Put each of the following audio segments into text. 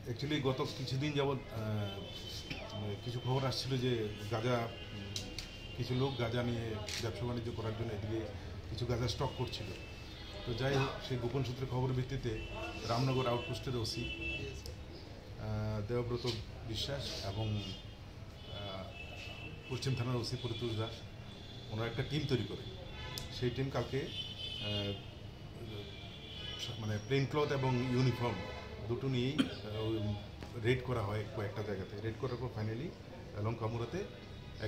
Actually গত কিছুদিন যাবৎ কিছু খবর আসছিল যে গাঁজা কিছু লোক গাঁজা নিয়ে ব্যবসা বাণিজ্য করার জন্য এদিকে কিছু গাঁজা স্টক করছিল। তো যাই হোক, সেই গোপন সূত্রে খবরের ভিত্তিতে রামনগর আউটপোস্টের ওসি দেবব্রত বিশ্বাস এবং পশ্চিম থানার ওসি পরিতোষ দাস ওনারা একটা টিম তৈরি করে, সেই টিম কালকে মানে প্লেন ক্লথ এবং ইউনিফর্ম দুটো নিয়েই রেড করা হয় কয়েকটা জায়গাতে। রেড করার পর ফাইনালি লঙ্কামুড়াতে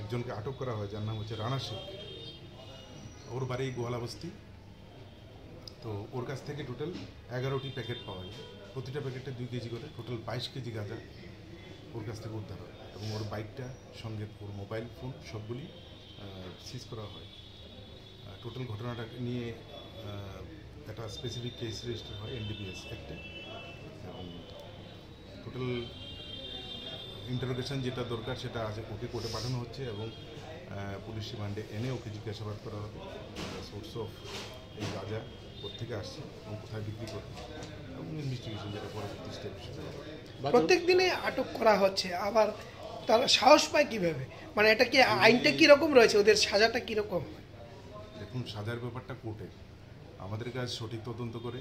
একজনকে আটক করা হয়, যার নাম হচ্ছে রানা শেখ। ওর বাড়ি গোয়ালাবস্তি। তো ওর কাছ থেকে টোটাল 11টি প্যাকেট পাওয়া যায়, প্রতিটা প্যাকেটে 2 কেজি করে, টোটাল 22 কেজি গাঁজা ওর কাছ থেকে উদ্ধার হয়। এবং ওর বাইকটা সঙ্গে ওর মোবাইল ফোন সবগুলি সিজ করা হয়। টোটাল ঘটনাটা নিয়ে একটা স্পেসিফিক কেস রেজিস্টার হয় NDPS অ্যাক্টে, এবং টোটাল ইন্টারোগেশন যেটা দরকার সেটা আজ ওকে কোর্টে পাঠানো হচ্ছে এবং পুলিশ রিমান্ডে এনে ওকে জিজ্ঞাসাবাদ করা হবে। সোর্স অফ এই গাঁজা কোথেকে আসছে এবং কোথায় বিক্রি করে, এবং ইনভেস্টিগেশন যেটা পরবর্তী স্টেপ সেটা। প্রত্যেক দিনে আটক করা হচ্ছে, আবার তারা সাহস পায় কিভাবে? মানে এটা কি আইনটা কীরকম রয়েছে, ওদের সাজাটা কীরকম? দেখুন, সাজার ব্যাপারটা কোর্টে, আমাদের কাজ সঠিক তদন্ত করে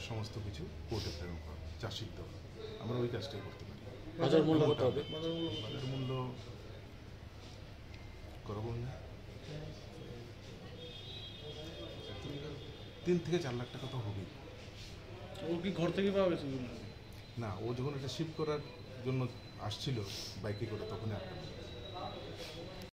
সমস্ত কিছু কোর্টে প্রেরণ করা, চার্জশিট দেওয়া। আমরা ওই কাজটাই করতে পারি। বাজার মূল্য কত হবে? বাজার মূল্য করবো না, 3 থেকে 4 লাখ টাকা তো হবেই। ও কি ঘর থেকে পাওয়া গেছে? না, ও যখন এটা শিফট করার জন্য আসছিল বাইকে করে তখনই আটকা।